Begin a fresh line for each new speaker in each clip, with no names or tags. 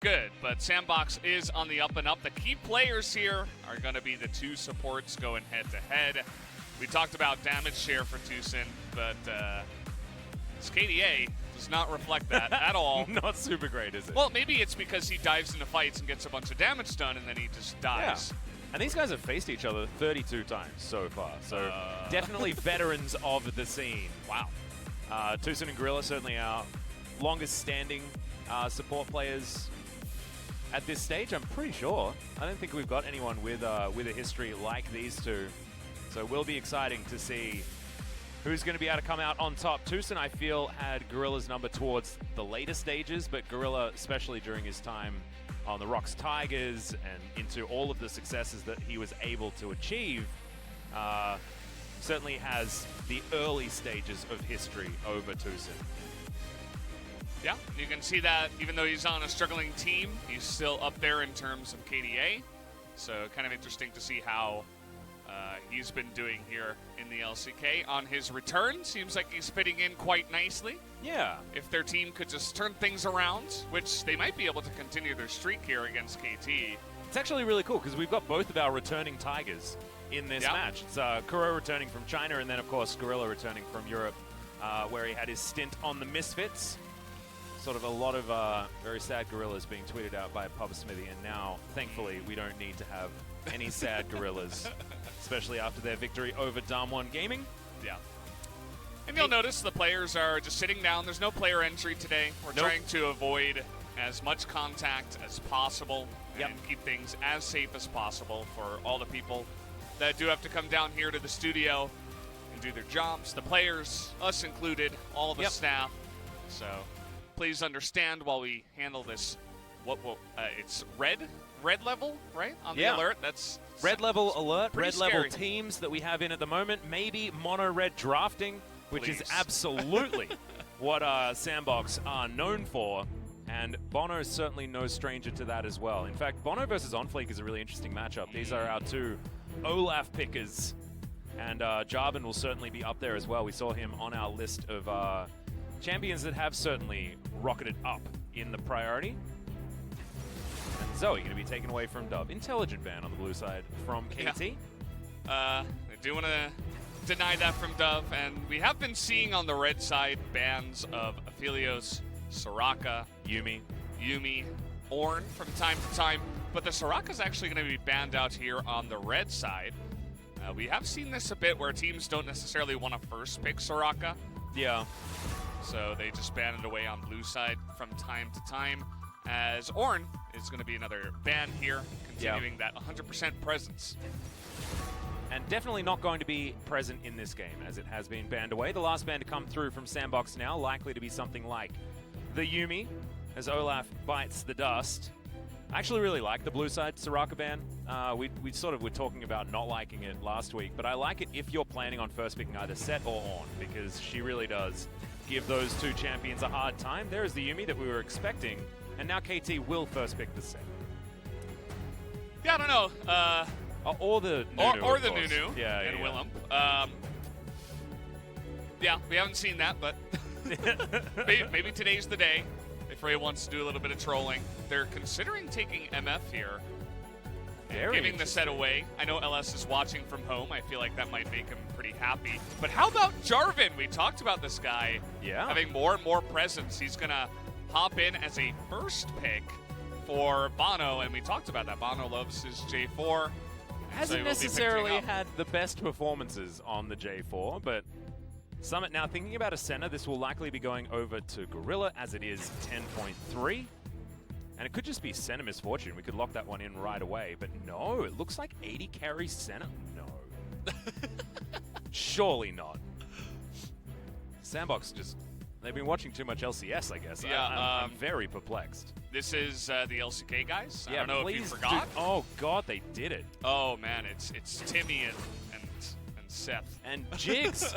Good, but Sandbox is on the up and up. The key players here are going to be the two supports going head-to-head. We talked about damage share for Tucson, but his KDA does not reflect that at all.
Not super great, is it?
Well, maybe it's because he dives into fights and gets a bunch of damage done, and then he just dies.
Yeah. And these guys have faced each other 32 times so far, so definitely veterans of the scene.
Wow.
Tucson and Gorilla certainly our longest-standing support players at this stage, I'm pretty sure. I don't think we've got anyone with a history like these two. So it will be exciting to see who's going to be able to come out on top. Tucson, I feel, had Gorilla's number towards the later stages, but Gorilla, especially during his time on the Rocks Tigers and into all of the successes that he was able to achieve, certainly has the early stages of history over Tucson.
Yeah, you can see that even though he's on a struggling team, he's still up there in terms of KDA. So kind of interesting to see how he's been doing here in the LCK. On his return, seems like he's fitting in quite nicely.
Yeah.
If their team could just turn things around, which they might be able to continue their streak here against KT.
It's actually really cool because we've got both of our returning Tigers in this match. It's Kuro returning from China and then, of course, Gorilla returning from Europe, where he had his stint on the Misfits. Sort of a lot of very sad gorillas being tweeted out by Papa Smithy, and now, thankfully, we don't need to have any sad gorillas, especially after their victory over Dam1 Gaming.
Yeah. And you'll notice the players are just sitting down. There's no player entry today. We're trying to avoid as much contact as possible and keep things as safe as possible for all the people that do have to come down here to the studio and do their jobs. The players, us included, all the staff. So please understand while we handle this. It's red level, right? On the alert. That's
red level alert, red
scary.
level teams that we have in at the moment. Maybe mono red drafting, which is absolutely what Sandbox are known for. And Bono is certainly no stranger to that as well. In fact, Bono versus OnFleek is a really interesting matchup. These are our two Olaf pickers. And Jarvan will certainly be up there as well. We saw him on our list of champions that have certainly rocketed up in the priority. And Zoe going to be taken away from Dub. Intelligent ban on the blue side from KT.
I do want to deny that from Dove, and we have been seeing on the red side bans of Aphelios, Soraka, Yuumi, Ornn from time to time, but the Soraka's actually going to be banned out here on the red side. We have seen this a bit where teams don't necessarily want to first pick Soraka.
Yeah.
So they just ban it away on blue side from time to time, as Ornn is going to be another ban here, continuing that 100% presence.
And definitely not going to be present in this game, as it has been banned away. The last ban to come through from Sandbox now, likely to be something like the Yuumi, as Olaf bites the dust. I actually really like the blue side Soraka ban. We sort of were talking about not liking it last week, but I like it if you're planning on first picking either Set or Ornn, because she really does give those two champions a hard time. There is the Yuumi that we were expecting, and now KT will first pick the Set.
Yeah, I don't know.
Or the Nunu,
or the Nunu
and
Willem. Yeah, we haven't seen that, but maybe today's the day. If Ray wants to do a little bit of trolling. They're considering taking MF here and giving the set away. I know LS is watching from home. I feel like that might make him pretty happy. But how about Jarvan? We talked about this guy having more and more presence. He's going to hop in as a first pick for Bono, and we talked about that. Bono loves his J4.
Hasn't necessarily had the best performances on the J4, but Summit now thinking about a center. This will likely be going over to Gorilla, as it is 10.3. And it could just be center misfortune. We could lock that one in right away. But no, it looks like 80 carry center. No. Surely not. Sandbox just, they've been watching too much LCS, I guess.
Yeah,
I'm very perplexed.
This is the LCK guys.
Yeah,
I don't know if you forgot.
Oh, God, they did it.
Oh, man, it's Timmy and Seth.
And Jigs.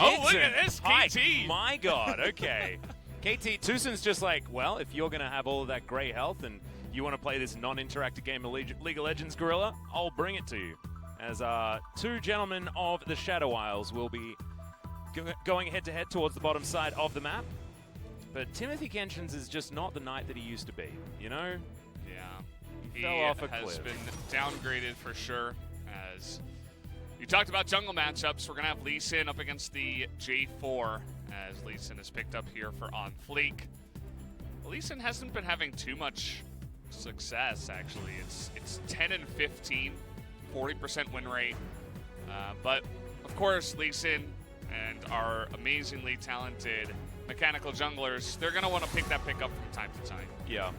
Oh, look at this, KT.
My God, okay. KT, Tucson's just like, well, if you're going to have all of that gray health and you want to play this non-interactive game of League of Legends, Gorilla, I'll bring it to you. As two gentlemen of the Shadow Isles will be going head-to-head towards the bottom side of the map. But Timothy Kenshin's is just not the knight that he used to be, you know?
Yeah.
He fell off a
has
cliff.
been downgraded for sure. As you talked about jungle matchups, we're going to have Lee Sin up against the J4, as Lee Sin is picked up here for On Fleek. Lee Sin hasn't been having too much success, actually. It's 10 and 15, 40% win rate. But, of course, Lee Sin and our amazingly talented mechanical junglers, they're going to want to pick that pick up from time to time.
Yeah.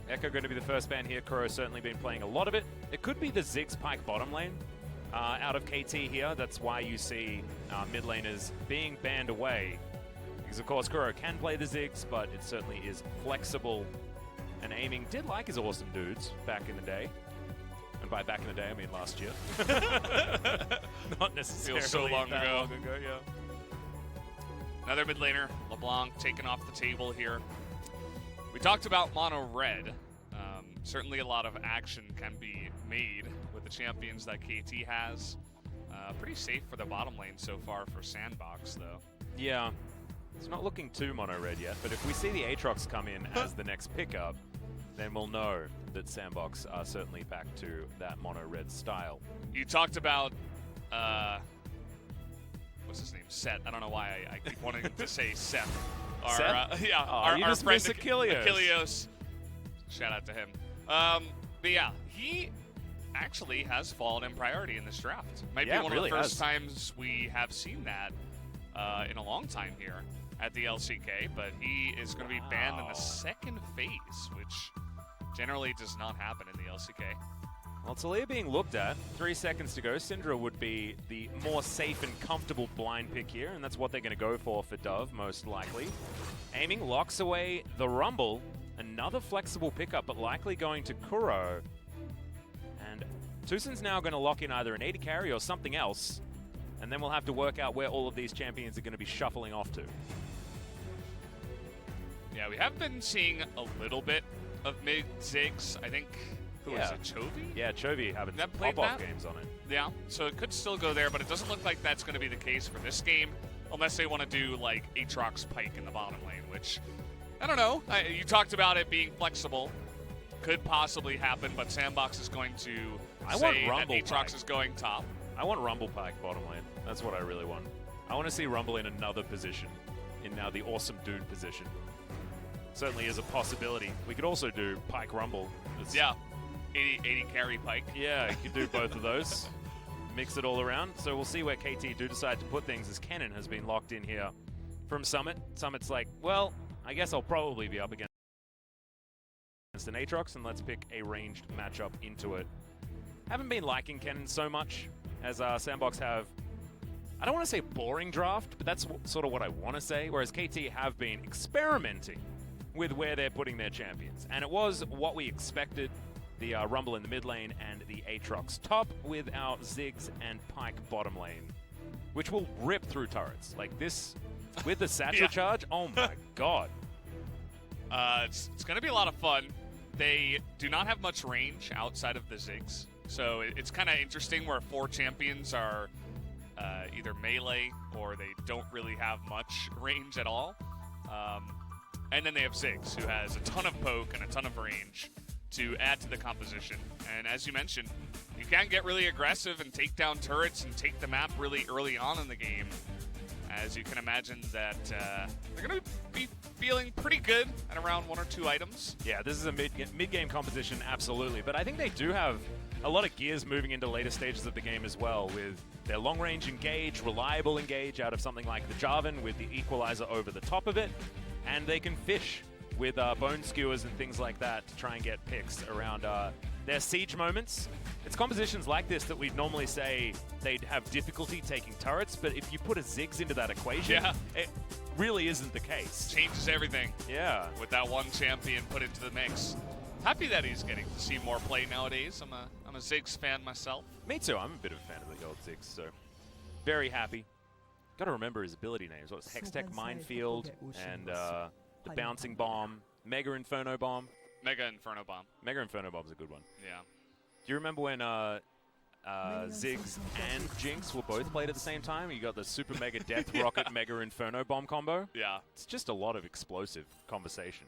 Echo going to be the first ban here. Kuro's certainly been playing a lot of it. It could be the Ziggs Pike bottom lane out of KT here. That's why you see mid laners being banned away. Because, of course, Kuro can play the Ziggs, but it certainly is flexible. And aiming did like his awesome dudes back in the day. And by back in the day, I mean last year. Not necessarily
Feels so long
that
ago.
long ago, yeah.
Another mid laner, LeBlanc, taken off the table here. We talked about Mono Red. Certainly a lot of action can be made with the champions that KT has. Pretty safe for the bottom lane so far for Sandbox, though.
Yeah. It's not looking too mono red yet, but if we see the Aatrox come in as the next pickup, then we'll know that Sandbox are certainly back to that mono red style.
You talked about, what's his name? Seth. I don't know why I keep wanting to say Seth.
Seth?
Yeah,
you
our
just
friend
miss Achilleos.
Achilleos. Shout out to him. But yeah, he actually has fallen in priority in this draft. Might be one of the first times we have seen that in a long time here at the LCK, but he is going to be banned in the second phase, which generally does not happen in the LCK.
Well, Talia being looked at, 3 seconds to go. Syndra would be the more safe and comfortable blind pick here, and that's what they're going to go for Dove, most likely. Aiming locks away the Rumble. Another flexible pickup, but likely going to Kuro. And Tusin's now going to lock in either an AD carry or something else, and then we'll have to work out where all of these champions are going to be shuffling off to.
Yeah, we have been seeing a little bit of mid-Ziggs. I think, who is it, Chovy?
Yeah, Chovy having some
played
pop-off games on it.
Yeah, so it could still go there, but it doesn't look like that's going to be the case for this game, unless they want to do, like, Aatrox Pike in the bottom lane, which, I don't know. You talked about it being flexible. Could possibly happen, but Sandbox is going to say that Aatrox is going top.
I want Rumble Pike bottom lane. That's what I really want. I want to see Rumble in another position, in now the awesome dude position. Certainly is a possibility. We could also do Pike Rumble.
Yeah, 80 carry Pike.
Yeah, you could do both of those. Mix it all around. So we'll see where KT do decide to put things, as Kennen has been locked in here from Summit. Summit's like, well, I guess I'll probably be up against an Aatrox, and let's pick a ranged matchup into it. Haven't been liking Kennen so much, as Sandbox have, I don't want to say boring draft, but that's sort of what I want to say, whereas KT have been experimenting with where they're putting their champions. And it was what we expected, the Rumble in the mid lane and the Aatrox top, with our Ziggs and Pike bottom lane, which will rip through turrets. Like this, with the satchel charge, oh my god.
It's going to be a lot of fun. They do not have much range outside of the Ziggs, so it's kind of interesting where 4 champions are either melee or they don't really have much range at all. And then they have Ziggs, who has a ton of poke and a ton of range to add to the composition. And as you mentioned, you can get really aggressive and take down turrets and take the map really early on in the game. As you can imagine that they're going to be feeling pretty good at around 1 or 2 items.
Yeah, this is a mid-game composition, absolutely. But I think they do have a lot of gears moving into later stages of the game as well, with their long-range engage, reliable engage out of something like the Jarvan with the equalizer over the top of it. And they can fish with bone skewers and things like that to try and get picks around their siege moments. It's compositions like this that we'd normally say they'd have difficulty taking turrets, but if you put a Ziggs into that equation, it really isn't the case.
Changes everything.
Yeah.
With that one champion put into the mix. Happy that he's getting to see more play nowadays. I'm a Ziggs fan myself.
Me too. I'm a bit of a fan of the old Ziggs, so very happy. Got to remember his ability names. What was Hextech Minefield and the Bouncing Bomb, Mega Inferno Bomb.
Mega Inferno Bomb.
Mega Inferno Bomb's a good one.
Yeah.
Do you remember when Ziggs and Jinx were both played at the same time. You got the Super Mega Death Rocket Mega Inferno Bomb combo.
Yeah.
It's just a lot of explosive conversation.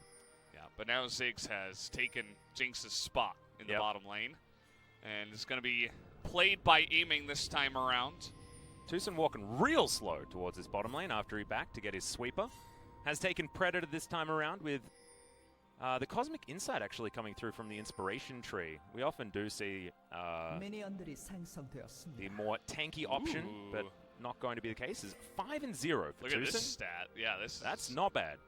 Yeah, but now Ziggs has taken Jinx's spot in the bottom lane. And is going to be played by aiming this time around.
Tucson walking real slow towards his bottom lane after he backed to get his sweeper. Has taken Predator this time around with the Cosmic Insight actually coming through from the Inspiration Tree. We often do see the more tanky option, but not going to be the case. Is 5-0 for Tucson.
Look at this stat. Yeah,
that's not bad.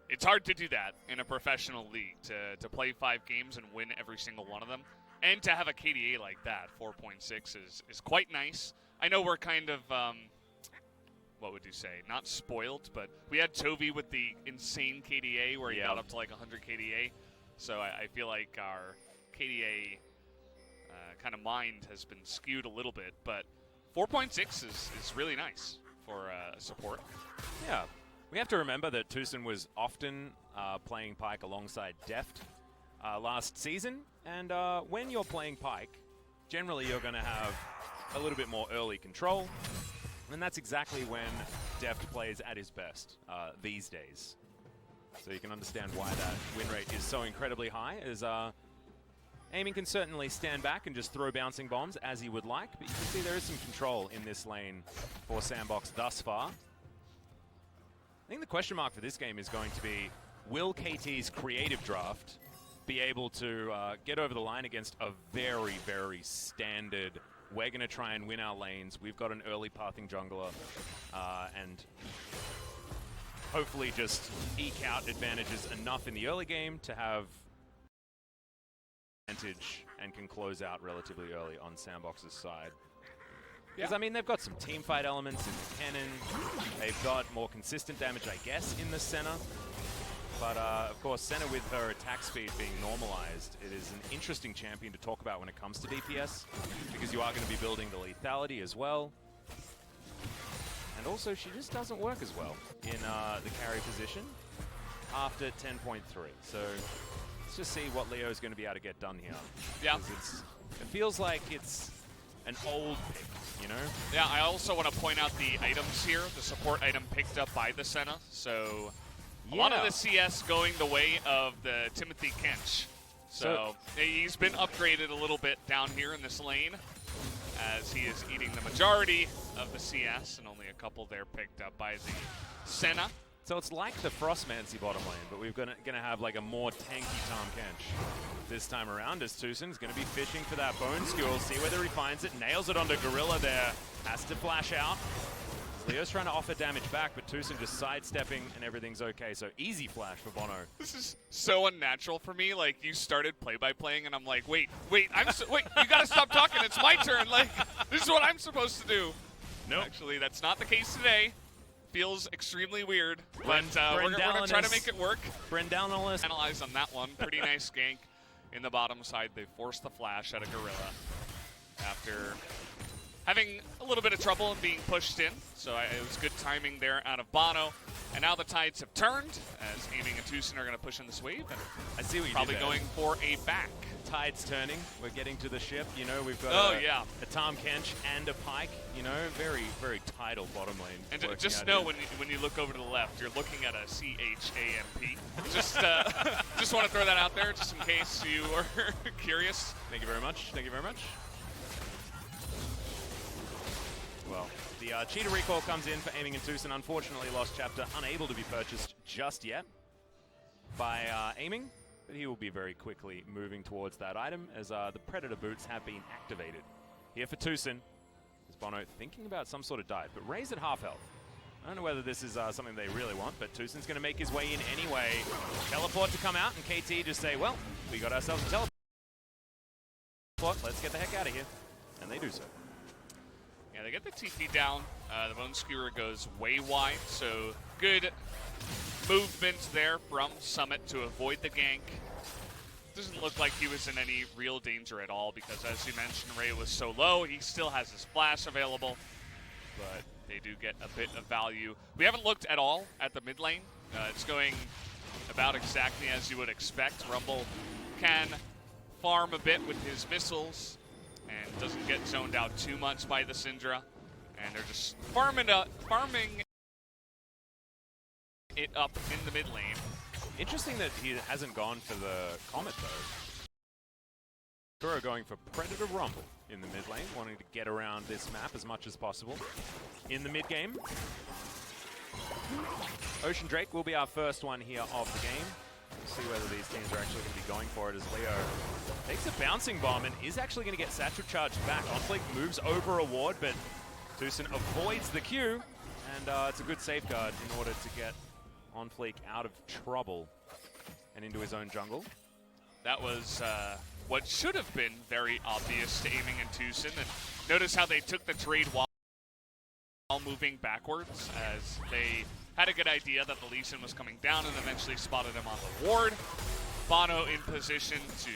It's hard to do that in a professional league, to play 5 games and win every single one of them. And to have a KDA like that, 4.6, is quite nice. I know we're kind of, what would you say, not spoiled, but we had Tovi with the insane KDA where he got up to like 100 KDA. So I feel like our KDA kind of mind has been skewed a little bit, but 4.6 is really nice for support.
Yeah. We have to remember that Tucson was often playing Pyke alongside Deft last season, and when you're playing Pyke, generally you're going to have a little bit more early control, and that's exactly when Deft plays at his best these days. So you can understand why that win rate is so incredibly high, as Aiming can certainly stand back and just throw bouncing bombs as he would like, but you can see there is some control in this lane for Sandbox thus far. I think the question mark for this game is going to be, will KT's creative draft be able to get over the line against a very, very standard, we're going to try and win our lanes, we've got an early pathing jungler, and hopefully just eke out advantages enough in the early game to have advantage and can close out relatively early on Sandbox's side. Because, I mean, they've got some teamfight elements in the cannon. They've got more consistent damage, I guess, in the Senna. But, of course, Senna with her attack speed being normalized, it is an interesting champion to talk about when it comes to DPS, because you are going to be building the lethality as well. And also, she just doesn't work as well in the carry position after 10.3. So let's just see what Leo's going to be able to get done here. Yeah. It feels like it's an old pick, you know?
Yeah, I also want to point out the items here, the support item picked up by the Senna. So a lot of the CS going the way of the Timothy Kench. So he's been upgraded a little bit down here in this lane, as he is eating the majority of the CS, and only a couple there picked up by the Senna.
So it's like the Frostmancy bottom lane, but we're gonna have like a more tanky Tom Kench this time around, as Tucson's gonna be fishing for that Bone School, see whether he finds it, nails it onto Gorilla there, has to flash out. Leo's trying to offer damage back, but Tucson just sidestepping and everything's okay, so easy flash for Bono.
This is so unnatural for me, like you started play-by-playing and I'm like, wait, wait, you gotta stop talking, it's my turn, like, this is what I'm supposed to do. No, actually, that's not the case today. Feels extremely weird, but we're going to try to make it work.
Brendalnalist.
Analyze on that one. Pretty nice gank in the bottom side. They forced the flash out of Gorilla after having a little bit of trouble and being pushed in. So it was good timing there out of Bono. And now the tides have turned, as Aiming and Tucson are going to push in this wave. And
I see what you
probably
did there.
going for a back.
Tide's turning. We're getting to the ship. You know, we've got a Tom Kench and a Pyke. You know, very, very tidal bottom lane.
And just know when you look over to the left, you're looking at a CHAMP. Just want to throw that out there, just in case you are curious.
Thank you very much. Thank you very much. Well, the Cheetah Recall comes in for Aiming and Tucson. Unfortunately, Lost Chapter unable to be purchased just yet by Aiming, but he will be very quickly moving towards that item, as the Predator boots have been activated. Here for Tucson is Bono thinking about some sort of dive, but raised at half health. I don't know whether this is something they really want, but Tucson's going to make his way in anyway. Teleport to come out, and KT just say, well, we got ourselves a teleport. Let's get the heck out of here. And they do so.
Yeah, they get the TP down. The Bone Skewer goes way wide, so good movement there from Summit to avoid the gank. Doesn't look like he was in any real danger at all, because as you mentioned, Ray was so low. He still has his flash available, but they do get a bit of value. We haven't looked at all at the mid lane. It's going about exactly as you would expect. Rumble can farm a bit with his missiles and doesn't get zoned out too much by the Syndra. And they're just farming it up in the mid lane.
Interesting that he hasn't gone for the Comet, though. Kuro going for Predator Rumble in the mid lane, wanting to get around this map as much as possible. In the mid game, Ocean Drake will be our first one here of the game. We'll see whether these teams are actually going to be going for it as Leo takes a bouncing bomb and is actually going to get Satchel charged back. OnFleek moves over a ward, but Tucson avoids the Q, and it's a good safeguard in order to get OnFleek out of trouble and into his own jungle.
That was what should have been very obvious to Aiming and Tucson. And notice how they took the trade while moving backwards, as they had a good idea that the Lee Sin was coming down and eventually spotted him on the ward. Bono in position to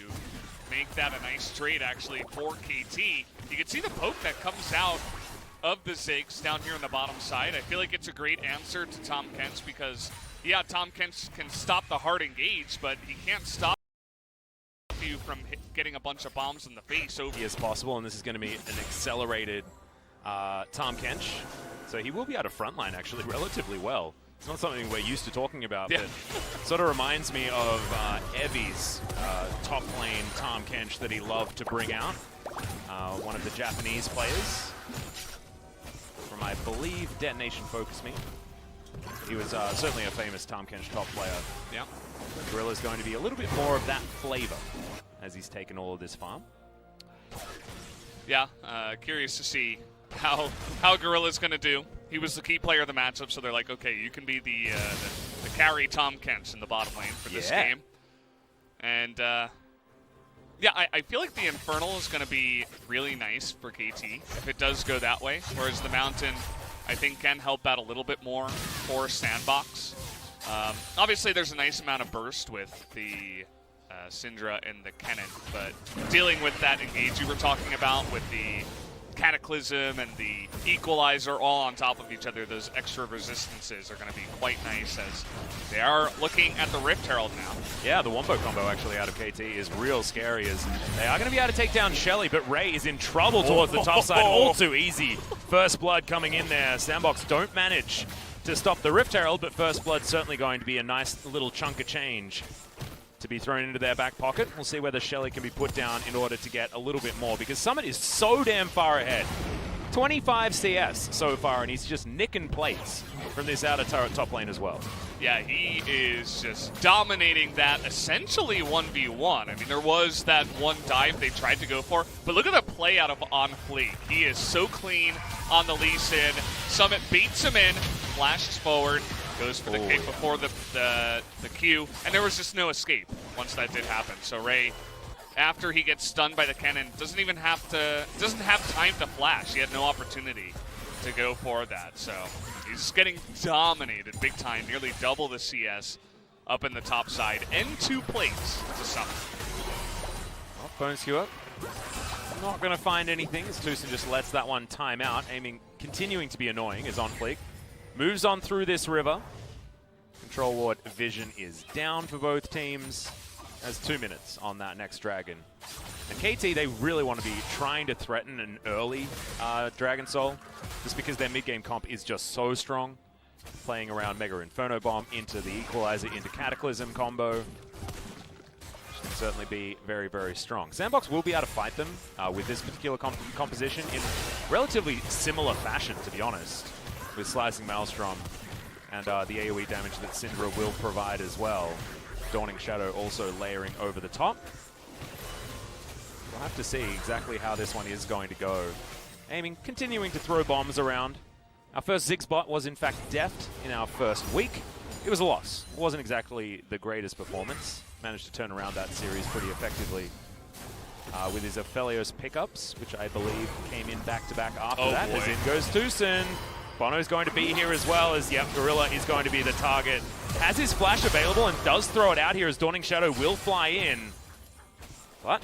make that a nice trade actually for KT. You can see the poke that comes out of the Ziggs down here on the bottom side. I feel like it's a great answer to Tahm Kench because, yeah, Tahm Kench can stop the hard engage, but he can't stop you from getting a bunch of bombs in the face over
as possible, and this is going to be an accelerated Tahm Kench. So he will be able to frontline actually relatively well. It's not something we're used to talking about, but sort of reminds me of Evi's top lane Tahm Kench that he loved to bring out. One of the Japanese players from, I believe, Detonation Focus Me. He was certainly a famous Tahm Kench top player.
Yeah.
Gorilla's going to be a little bit more of that flavor as he's taken all of this farm.
Yeah, curious to see how Gorilla's going to do. He was the key player of the matchup, so they're like, okay, you can be the carry Tahm Kench in the bottom lane for this game. And yeah, I feel like the Infernal is going to be really nice for KT if it does go that way, whereas the Mountain, I think, can help out a little bit more for Sandbox. Obviously, there's a nice amount of burst with the Syndra and the Kennen, but dealing with that engage you were talking about with the Cataclysm and the Equalizer all on top of each other, those extra resistances are going to be quite nice as they are looking at the Rift Herald now.
Yeah, the Wombo combo actually out of KT is real scary as they are going to be able to take down Shelly, but Ray is in trouble towards the top side. All too easy. First Blood coming in there. Sandbox don't manage to stop the Rift Herald, but First Blood certainly going to be a nice little chunk of change to be thrown into their back pocket. We'll see whether Shelly can be put down in order to get a little bit more, because Summit is so damn far ahead. 25 CS so far, and he's just nicking plates from this outer turret top lane as well.
Yeah, he is just dominating that essentially 1v1. I mean, there was that one dive they tried to go for, but look at the play out of OnFleek. He is so clean on the Lee Sin. Summit beats him in, flashes forward, goes for the kick before the Q, and there was just no escape once that did happen. So Ray, after he gets stunned by the cannon, doesn't have time to flash. He had no opportunity to go for that. So he's getting dominated big time, nearly double the CS up in the top side, and 2 plates to Summit.
Well, phone skew up. Not going to find anything as Tucson just lets that one time out. Aiming continuing to be annoying is OnFleek. Moves on through this river. Control ward vision is down for both teams. Has 2 minutes on that next dragon. And KT, they really want to be trying to threaten an early Dragon Soul, just because their mid-game comp is just so strong. Playing around Mega Inferno Bomb into the Equalizer into Cataclysm combo. Which can certainly be very, very strong. Sandbox will be able to fight them with this particular composition in relatively similar fashion, to be honest, with Slicing Maelstrom and the AoE damage that Syndra will provide as well. Dawning Shadow also layering over the top. We'll have to see exactly how this one is going to go. Aiming, continuing to throw bombs around. Our first Ziggs bot was in fact deft in our first week. It was a loss. It wasn't exactly the greatest performance. Managed to turn around that series pretty effectively with his Aphelios pickups, which I believe came in back-to-back after that. As in goes Tucson. Bono's going to be here as well as, yep, Gorilla is going to be the target. Has his flash available and does throw it out here as Dawning Shadow will fly in. But,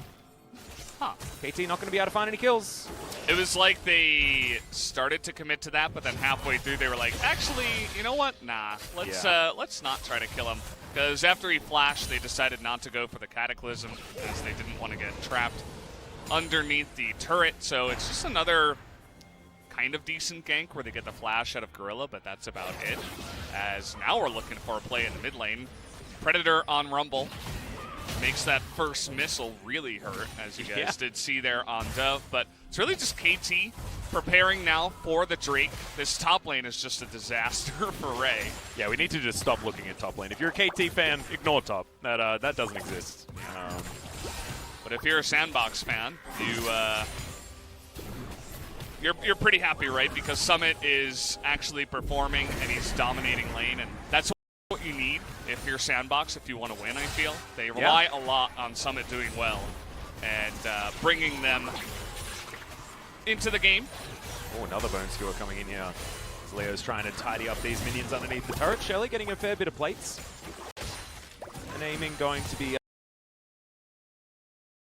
KT not going to be able to find any kills.
It was like they started to commit to that, but then halfway through they were like, actually, you know what? Nah, let's not try to kill him. Because after he flashed, they decided not to go for the Cataclysm, as they didn't want to get trapped underneath the turret, so it's just another kind of decent gank where they get the flash out of Gorilla, but that's about it. As now we're looking for a play in the mid lane. Predator on Rumble makes that first missile really hurt, as you guys did see there on Dove, but it's really just KT preparing now for the Drake. This top lane is just a disaster for Ray.
Yeah, we need to just stop looking at top lane. If you're a KT fan, ignore top. That doesn't exist.
But if you're a Sandbox fan, you're pretty happy, right? Because Summit is actually performing and he's dominating lane, and that's what you need if you're Sandbox, if you want to win, I feel. They rely a lot on Summit doing well and bringing them into the game.
Oh, another bone skewer coming in here. As Leo's trying to tidy up these minions underneath the turret. Shelly getting a fair bit of plates. And aiming going to be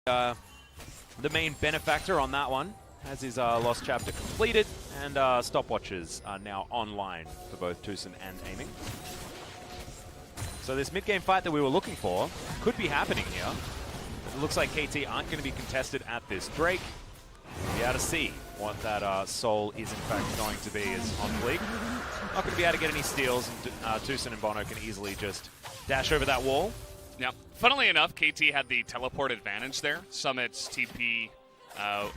the main benefactor on that one, as his Lost Chapter completed, and stopwatches are now online for both Tucson and Aiming. So this mid-game fight that we were looking for could be happening here. It looks like KT aren't going to be contested at this Drake. We'll be able to see what that soul is in fact going to be as on Fleek. Not going to be able to get any steals, and Tucson and Bono can easily just dash over that wall.
Yeah. Funnily enough, KT had the teleport advantage there. Summit's TP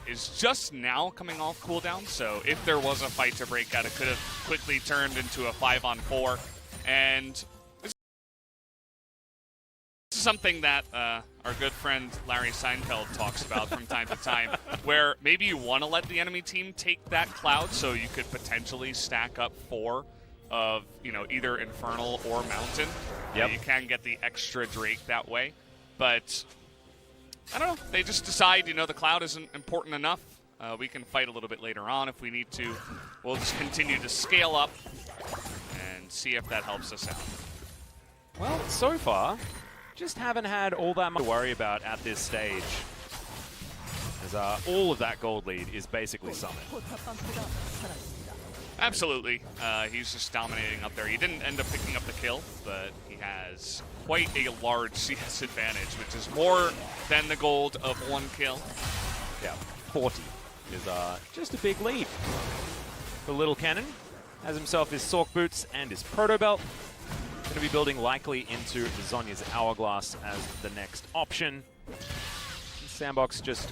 is just now coming off cooldown, so if there was a fight to break out, it could have quickly turned into a 5-on-4. And this is something that our good friend Larry Seinfeld talks about from time to time, where maybe you want to let the enemy team take that cloud so you could potentially stack up 4 of, either Infernal or Mountain.
Yep.
You can get the extra Drake that way. But I don't know. They just decide, the cloud isn't important enough. We can fight a little bit later on if we need to. We'll just continue to scale up and see if that helps us out.
Well, so far, just haven't had all that much to worry about at this stage. As all of that gold lead is basically Summit.
Absolutely. He's just dominating up there. He didn't end up picking up the kill, but he has quite a large CS advantage, which is more than the gold of 1 kill.
Yeah, 40 is just a big lead. For Little Cannon has himself his Sork Boots and his Proto Belt. Going to be building likely into Zhonya's Hourglass as the next option. Sandbox just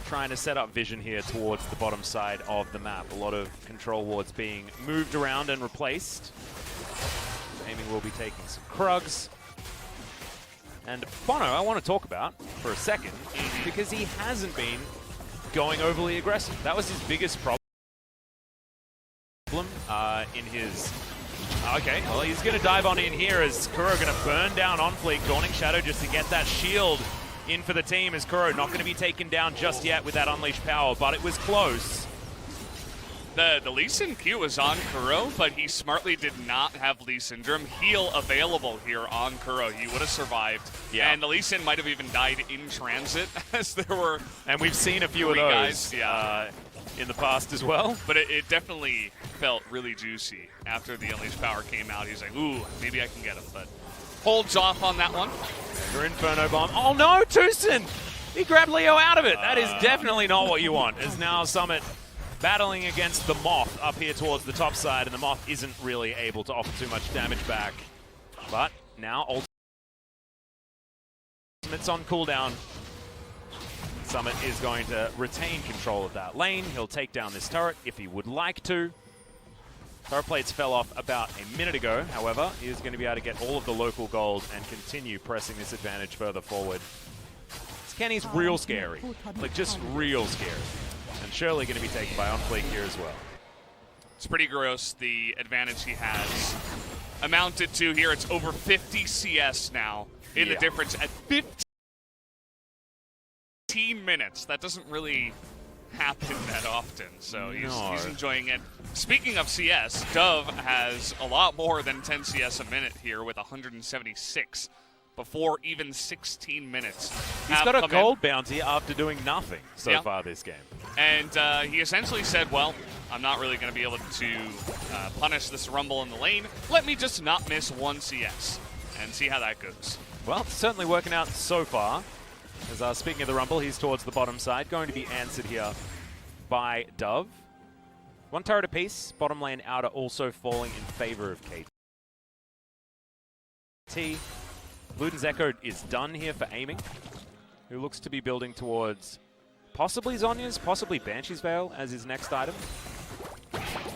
trying to set up vision here towards the bottom side of the map. A lot of control wards being moved around and replaced. Aiming will be taking some Krugs. And Bono, I want to talk about for a second, because he hasn't been going overly aggressive. That was his biggest problem in his... Okay, well, he's going to dive on in here as Kuro going to burn down on Fleek, Dawning Shadow just to get that shield in for the team, as Kuro not going to be taken down just yet with that Unleashed Power, but it was close.
The Lee Sin Q was on Kuro, but he smartly did not have Lee Syndrome heal available here on Kuro. He would have survived. Yeah. And the Lee Sin might have even died in transit, as there were...
And we've seen a few of those in the past as well.
But it definitely felt really juicy after the Unleashed Power came out. He's like, ooh, maybe I can get him, but holds off on that one.
Your Inferno Bomb. Oh no, Tucson! He grabbed Leo out of it. That is definitely not what you want. As now Summit battling against the Moth up here towards the top side, and the Moth isn't really able to offer too much damage back. But now Ultimate's on cooldown. Summit is going to retain control of that lane. He'll take down this turret if he would like to. Turret plates fell off about a minute ago, however. He is going to be able to get all of the local gold and continue pressing this advantage further forward. This Kenny's real scary. Like, just real scary. And surely going to be taken by OnFleek here as well.
It's pretty gross, the advantage he has amounted to here. It's over 50 CS now in the difference at 15 minutes. That doesn't really happen that often, so he's enjoying it. Speaking of CS, Dove has a lot more than 10 CS a minute here with 176 before even 16 minutes.
He's got a gold bounty after doing nothing so far this game.
And he essentially said, well, I'm not really going to be able to punish this Rumble in the lane. Let me just not miss 1 CS and see how that goes.
Well, it's certainly working out so far. As speaking of the Rumble, he's towards the bottom side, going to be answered here by Dove. One turret apiece, bottom lane outer also falling in favor of KT. Luden's Echo is done here for aiming, who looks to be building towards possibly Zhonya's, possibly Banshee's Veil as his next item.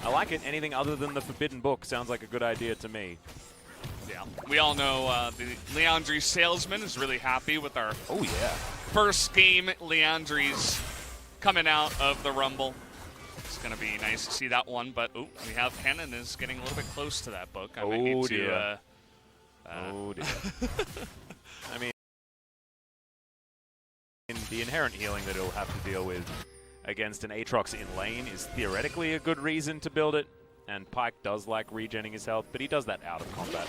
I like it. Anything other than the Forbidden Book sounds like a good idea to me.
Yeah, we all know the Leandri's salesman is really happy with our first game. Leandri's coming out of the Rumble. It's going to be nice to see that one, but we have Kennen is getting a little bit close to that book. I might need to,
oh dear. I mean, the inherent healing that he'll have to deal with against an Aatrox in lane is theoretically a good reason to build it, and Pyke does like regenning his health, but he does that out of combat.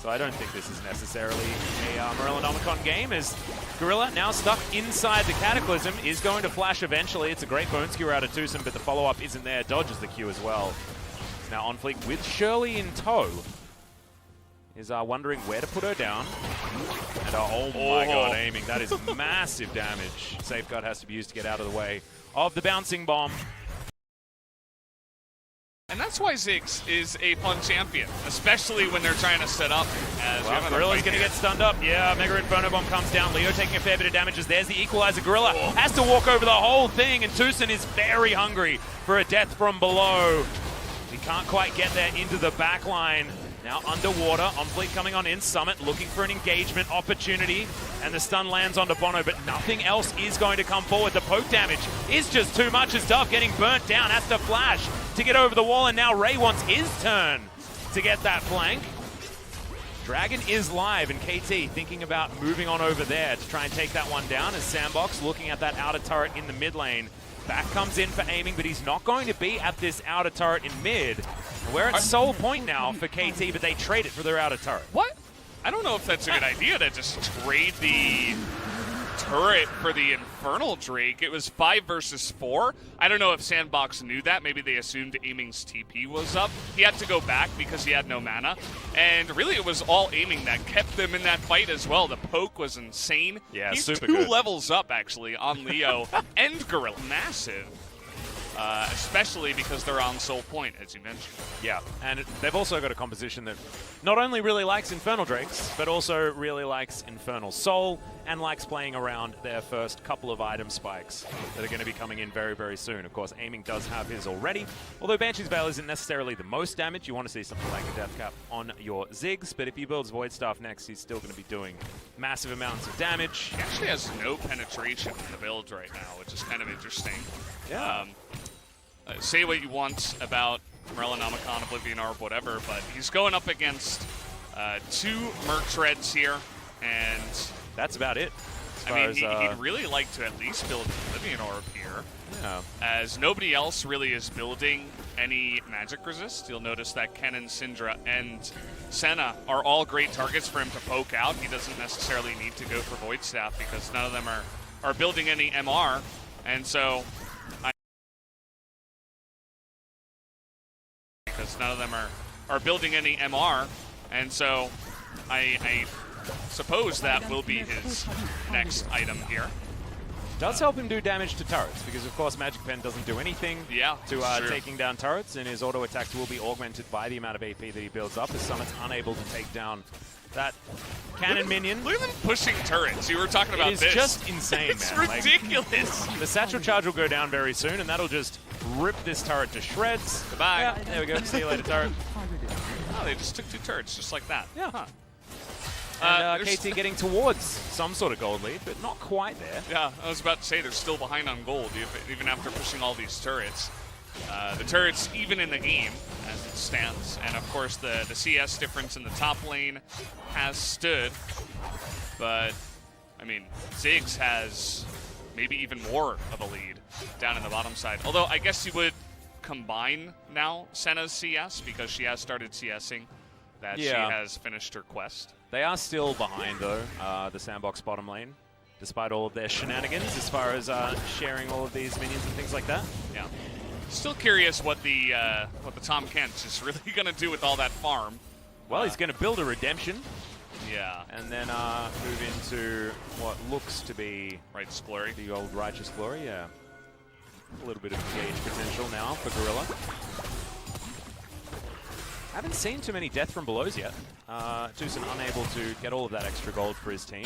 So I don't think this is necessarily a Morellonomicon game, as Gorilla, now stuck inside the Cataclysm, is going to flash eventually. It's a great bone skewer out of Tucson, but the follow-up isn't there. Dodges the Q as well. He's now on fleek with Shirley in tow. Is wondering where to put her down. And oh my god, aiming. That is massive damage. Safeguard has to be used to get out of the way of the bouncing bomb.
And that's why Ziggs is a fun champion, especially when they're trying to set up as
Gorilla's going to get stunned up. Yeah, Mega Inferno Bomb comes down. Leo taking a fair bit of damage as there's the equalizer. Gorilla has to walk over the whole thing, and Tucson is very hungry for a death from below. He can't quite get there into the back line. Now underwater, on fleet coming on in, Summit looking for an engagement opportunity, and the stun lands onto Bono, but nothing else is going to come forward. The poke damage is just too much as Dove getting burnt down, has to flash to get over the wall, and now Ray wants his turn to get that flank. Dragon is live, and KT thinking about moving on over there to try and take that one down, as Sandbox looking at that outer turret in the mid lane. Back comes in for aiming, but he's not going to be at this outer turret in mid. We're at sole point now for KT, but they trade it for their outer turret.
What? I don't know if that's a good idea to just trade the turret for the Infernal Drake. It was 5 versus 4. I don't know if Sandbox knew that. Maybe they assumed aiming's TP was up. He had to go back because he had no mana. And really, it was all aiming that kept them in that fight as well. The poke was insane.
Yeah,
he's
super
2
good.
levels up, actually, on Leo and Gorilla. Massive. Especially because they're on sole point, as you mentioned.
Yeah, and they've also got a composition that not only really likes Infernal Drakes, but also really likes Infernal Soul, and likes playing around their first couple of item spikes that are going to be coming in very, very soon. Of course, aiming does have his already, although Banshee's Veil isn't necessarily the most damage. You want to see something like a Death Cap on your Ziggs, but if he builds Void Staff next, he's still going to be doing massive amounts of damage.
He actually has no penetration in the build right now, which is kind of interesting.
Yeah.
Say what you want about Morellonomicon, Oblivion Orb, whatever, but he's going up against 2 Merc Reds here, and
that's about it.
I mean, he'd really like to at least build Oblivion Orb here, as nobody else really is building any magic resist. You'll notice that Kennen, Syndra, and Senna are all great targets for him to poke out. He doesn't necessarily need to go for Void Staff because none of them are building any MR, and so none of them are building any MR, and so I suppose that will be his next item here.
Does help him do damage to turrets, because of course Magic Pen doesn't do anything to taking down turrets, and his auto attacks will be augmented by the amount of AP that he builds up, as Summit's unable to take down that cannon minion.
Look at them pushing turrets. You were talking about this.
It's just insane,
it's
man.
It's ridiculous.
Like, the Satchel Charge will go down very soon, and that'll just rip this turret to shreds.
Goodbye.
Yeah, there we go. See you later, turret.
Oh, they just took 2 turrets, just like that.
Yeah.
Huh.
And KT getting towards some sort of gold lead, but not quite there.
Yeah, I was about to say they're still behind on gold, even after pushing all these turrets. The turret's even in the game as it stands, and of course the CS difference in the top lane has stood, but I mean Ziggs has maybe even more of a lead down in the bottom side. Although I guess you would combine now Senna's CS because she has started CSing that she has finished her quest.
They are still behind though, the Sandbox bottom lane, despite all of their shenanigans as far as sharing all of these minions and things like that.
Yeah. Still curious what the Tom Kent is really going to do with all that farm.
Well, he's going to build a redemption.
Yeah.
And then move into what looks to be
Righteous Glory.
The old Righteous Glory, yeah. A little bit of engage potential now for Gorilla. Haven't seen too many death from belows yet. Tucson unable to get all of that extra gold for his team.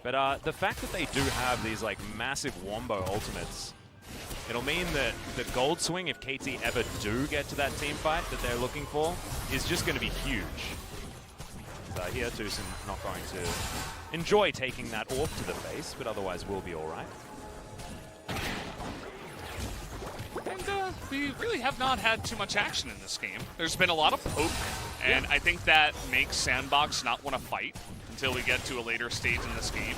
But the fact that they do have these like massive wombo ultimates, it'll mean that the gold swing, if KT ever do get to that team fight that they're looking for, is just going to be huge. So here Tucson not going to enjoy taking that orb to the face, but otherwise will be all right.
And we really have not had too much action in this game. There's been a lot of poke, and I think that makes Sandbox not want to fight until we get to a later stage in this game.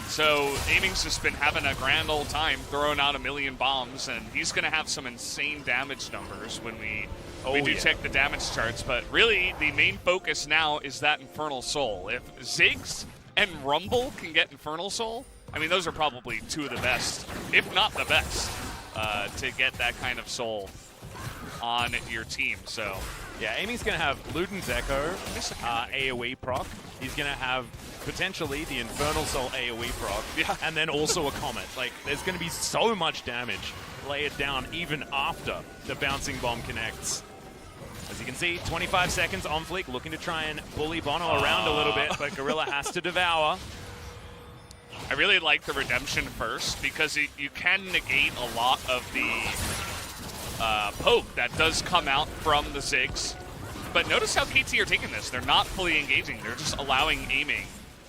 So Aiming's just been having a grand old time throwing out a million bombs, and he's going to have some insane damage numbers when we do check the damage charts. But really, the main focus now is that Infernal Soul. If Ziggs and Rumble can get Infernal Soul, I mean, those are probably two of the best, if not the best, to get that kind of soul on your team. So,
yeah, Amy's going to have Luden's Echo, AoE proc. He's going to have potentially the Infernal Soul AoE proc, and then also a Comet. Like, there's going to be so much damage layered down even after the bouncing bomb connects. As you can see, 25 seconds on Fleek, looking to try and bully Bono around a little bit, but Gorilla has to devour.
I really like the redemption first because you can negate a lot of the poke that does come out from the Ziggs. But notice how KT are taking this. They're not fully engaging. They're just allowing Aiming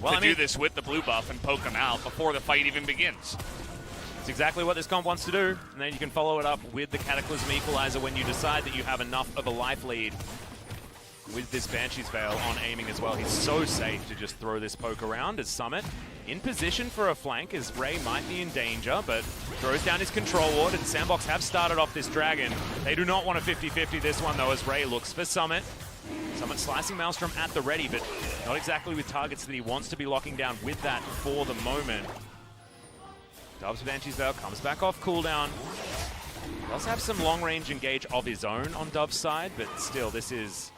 to do this with the blue buff and poke them out before the fight even begins.
It's exactly what this comp wants to do. And then you can follow it up with the Cataclysm Equalizer when you decide that you have enough of a life lead. With this Banshee's Veil on Aiming as well, he's so safe to just throw this poke around as Summit in position for a flank as Ray might be in danger, but throws down his control ward, and Sandbox have started off this Dragon. They do not want a 50-50 this one though, as Ray looks for Summit. Summit slicing Maelstrom at the ready, but not exactly with targets that he wants to be locking down with that for the moment. Dubs Banshee's Veil comes back off cooldown. He does have some long-range engage of his own on Dub's side, but still, this is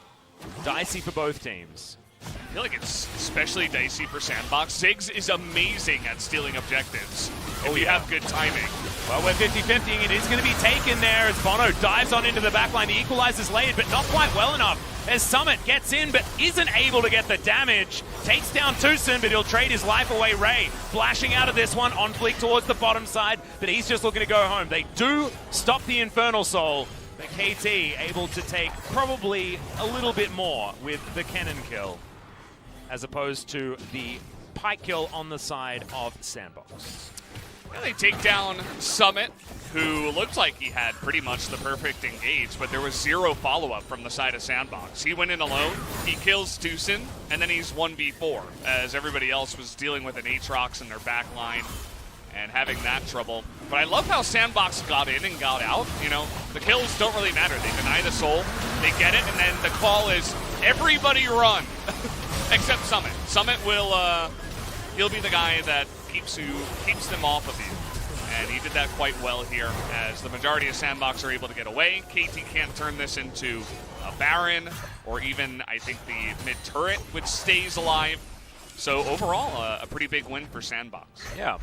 dicey for both teams.
I feel like it's especially dicey for Sandbox. Ziggs is amazing at stealing objectives if you have good timing.
Well, we're 50-50ing. It is going to be taken there as Bono dives on into the backline. The equalizer's laid, but not quite well enough as Summit gets in, but isn't able to get the damage. Takes down Tucson, but he'll trade his life away. Ray flashing out of this one on Fleek towards the bottom side, but he's just looking to go home. They do stop the Infernal Soul. But KT able to take probably a little bit more with the cannon kill as opposed to the pike kill on the side of Sandbox.
Yeah, they take down Summit, who looked like he had pretty much the perfect engage, but there was zero follow-up from the side of Sandbox. He went in alone, he kills Tucson, and then he's 1v4, as everybody else was dealing with an Aatrox in their back line and having that trouble. But I love how Sandbox got in and got out. You know, the kills don't really matter. They deny the soul, they get it, and then the call is everybody run, except Summit. Summit will, he'll be the guy that keeps them off of you. And he did that quite well here, as the majority of Sandbox are able to get away. KT can't turn this into a Baron, or even, I think, the mid-turret, which stays alive. So overall, a pretty big win for Sandbox.
Yeah.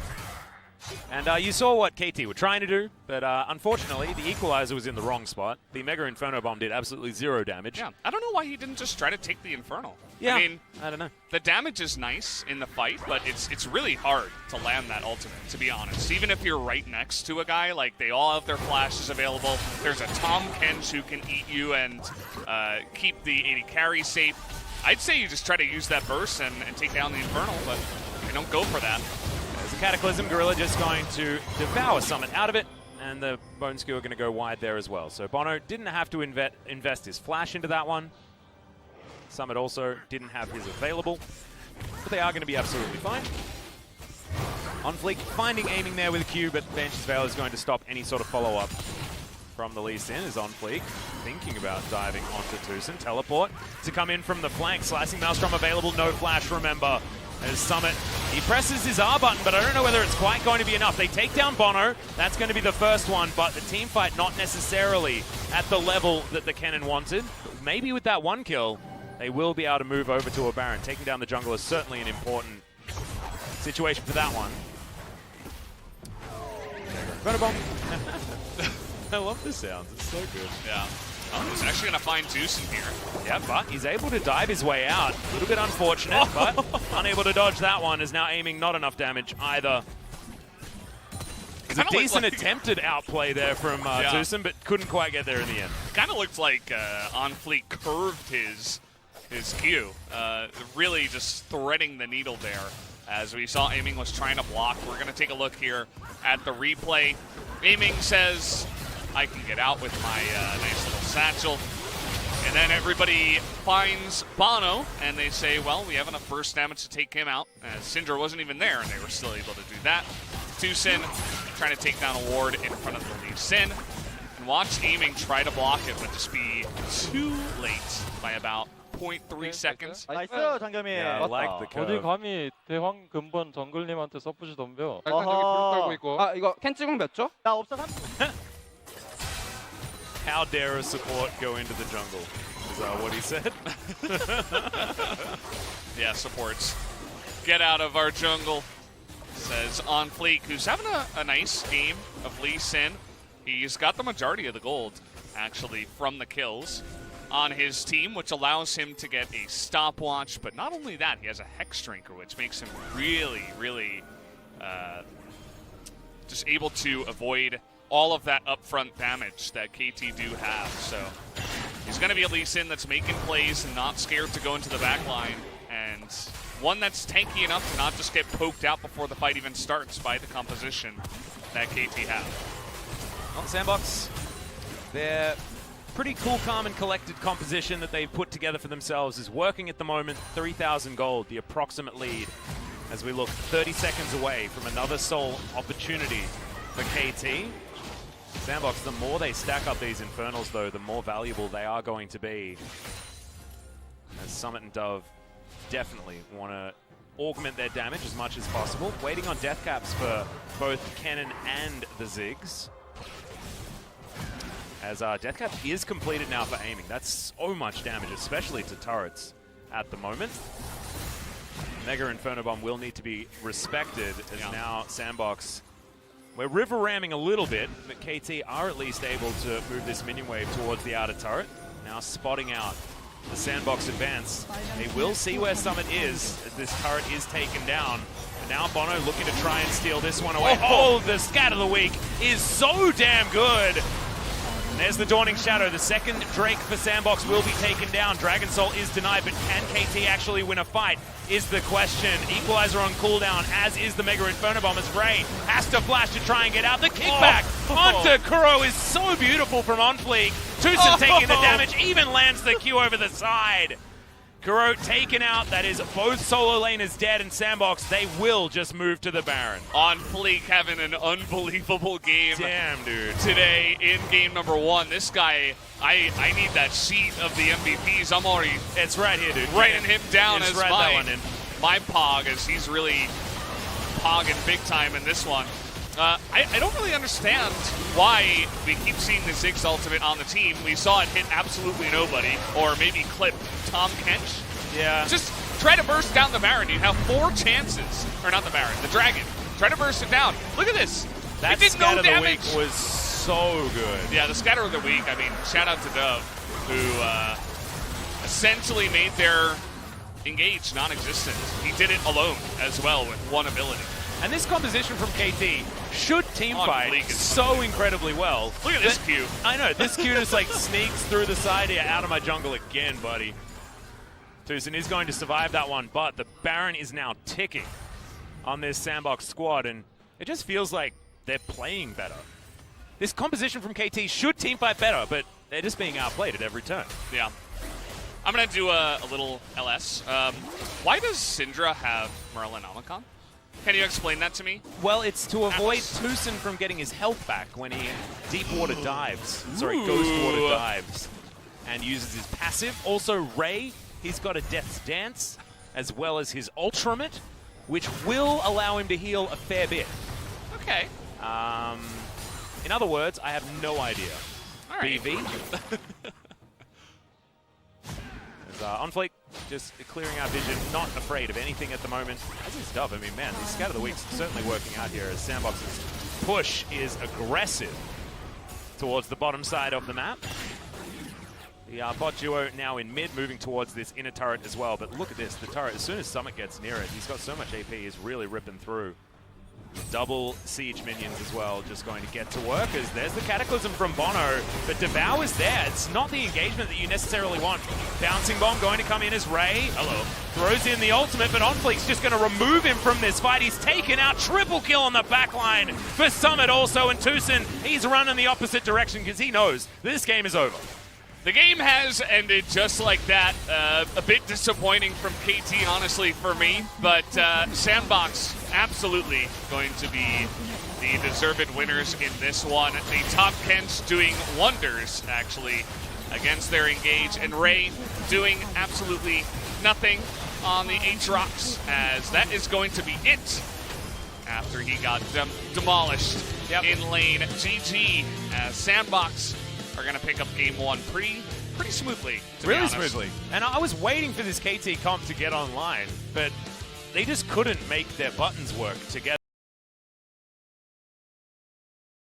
And you saw what KT were trying to do, but unfortunately, the Equalizer was in the wrong spot. The Mega Inferno Bomb did absolutely zero damage.
Yeah, I don't know why he didn't just try to take the Infernal.
Yeah,
I mean,
I don't know.
The damage is nice in the fight, but it's really hard to land that ultimate, to be honest. Even if you're right next to a guy, like, they all have their flashes available. There's a Tom Kench who can eat you and keep the AD carry safe. I'd say you just try to use that burst and take down the Infernal, but they don't go for that.
As a Cataclysm, Gorilla just going to devour Summit out of it, and the Bone Skewer going to go wide there as well. So Bono didn't have to invest his flash into that one. Summit also didn't have his available, but they are going to be absolutely fine. On Fleek, finding Aiming there with a Q, but Banshee's Veil is going to stop any sort of follow-up from the Lee Sin. Is on Fleek, thinking about diving onto Tucson. Teleport to come in from the flank. Slicing Maelstrom available, no flash, remember. As Summit, he presses his R button, but I don't know whether it's quite going to be enough. They take down Bono. That's going to be the first one, but the team fight not necessarily at the level that the cannon wanted. Maybe with that one kill, they will be able to move over to a Baron. Taking down the jungle is certainly an important situation for that one. Bomb. I love the sounds. It's so good.
Yeah. Oh, he's actually going to find Deuce in here.
Yeah, but he's able to dive his way out. A little bit unfortunate, but unable to dodge that one. Is now aiming not enough damage either. It's a decent attempted outplay there from Tucson, but couldn't quite get there in the end.
Kind of looked like On Fleek curved his Q, really just threading the needle there. As we saw, Aiming was trying to block. We're going to take a look here at the replay. Aiming says, I can get out with my nice little satchel. And then everybody finds Bono, and they say, well, we have enough burst damage to take him out. Syndra wasn't even there, and they were still able to do that. Tucson trying to take down a ward in front of the Lee Sin. And watch Aiming try to block it, but just be too late by about 0.3 seconds.
나이스 장겸이.
Yeah, I like the curve.
어디 감히 대황 근본 정글님한테 서포시 덤벼.
일단 저기 불 떨고 있고. 아 이거 캔 찍으면 몇 초?
나 없어 3.
How dare a support go into the jungle? Is that what he said?
Yeah, supports. Get out of our jungle, says On Fleek, who's having a nice game of Lee Sin. He's got the majority of the gold, actually, from the kills on his team, which allows him to get a stopwatch. But not only that, he has a Hex Drinker, which makes him really, really just able to avoid all of that upfront damage that KT do have. So he's going to be a Lee Sin that's making plays and not scared to go into the back line, and one that's tanky enough to not just get poked out before the fight even starts by the composition that KT have.
On Sandbox, they're pretty cool, calm, and collected composition that they've put together for themselves is working at the moment. 3,000 gold, the approximate lead, as we look 30 seconds away from another soul opportunity for KT. Sandbox, the more they stack up these Infernals, though, the more valuable they are going to be. As Summit and Dove definitely want to augment their damage as much as possible. Waiting on death caps for both Kennen and the Ziggs. As Death Cap is completed now for Aiming. That's so much damage, especially to turrets at the moment. Mega Inferno Bomb will need to be respected, as now Sandbox, we're river ramming a little bit, but KT are at least able to move this minion wave towards the outer turret. Now spotting out the Sandbox advance. They will see where Summit is, as this turret is taken down. And now Bono looking to try and steal this one away. Oh, the Scat of the Week is so damn good! There's the Dawning Shadow. The second Drake for Sandbox will be taken down. Dragon Soul is denied, but can KT actually win a fight is the question. Equalizer on cooldown, as is the Mega Inferno Bomb, as Ray has to flash to try and get out. The kickback onto Kuro is so beautiful from On Fleek. Tucson taking the damage, even lands the Q over the side. Kuro taken out. That is both solo laners dead, and Sandbox, they will just move to the Baron.
On Fleek having an unbelievable game.
Damn, dude.
Today in game number 1. This guy, I need that sheet of the MVPs. I'm already
It's right here, dude.
writing him down as my pog, as he's really pogging big time in this one. I don't really understand why we keep seeing the Ziggs ultimate on the team. We saw it hit absolutely nobody, or maybe clip Tom Kench.
Yeah.
Just try to burst down the Baron. You have 4 chances. Or not the Baron, the Dragon. Try to burst it down. Look at this.
That
did
Scat
no
of the
damage.
Week was so good.
Yeah, the Scatter of the Week, I mean, shout out to Dove, who essentially made their engage non-existent. He did it alone as well with one ability.
And this composition from KT should teamfight so incredibly well.
Look at this Q.
I know, this Q just like sneaks through the side here, out of my jungle again, buddy. Tucson is going to survive that one, but the Baron is now ticking on this Sandbox squad, and it just feels like they're playing better. This composition from KT should teamfight better, but they're just being outplayed at every turn.
Yeah. I'm going to do a little LS. Why does Syndra have Merlin Omicron? Can you explain that to me?
Well, it's to avoid Tucson from getting his health back when he deep water dives. Sorry, ghost water dives. And uses his passive. Also, Ray, he's got a Death's Dance, as well as his Ultramate, which will allow him to heal a fair bit.
Okay.
In other words, I have no idea.
All right.
BV. As OnFleek just clearing our vision, not afraid of anything at the moment. As is Dub. I mean, man, these Scatter the Week's certainly working out here as Sandbox's push is aggressive towards the bottom side of the map. The bot duo now in mid, moving towards this inner turret as well. But look at this, the turret, as soon as Summit gets near it, he's got so much AP, he's really ripping through. Double siege minions as well, just going to get to work as there's the Cataclysm from Bono, but Devour is there. It's not the engagement that you necessarily want. Bouncing Bomb going to come in as Ray. Hello. Throws in the ultimate, but OnFleek's just going to remove him from this fight. He's taken out, triple kill on the backline for Summit also, and Tucson, he's running the opposite direction because he knows this game is over.
The game has ended just like that. A bit disappointing from KT, honestly, for me. But Sandbox absolutely going to be the deserved winners in this one. The top Kents doing wonders, actually, against their engage. And Ray doing absolutely nothing on the Aatrox, as that is going to be it after he got demolished in lane. GG, as Sandbox are going to pick up game one pretty smoothly, to be honest.
Smoothly. And I was waiting for this KT comp to get online, but they just couldn't make their buttons work together.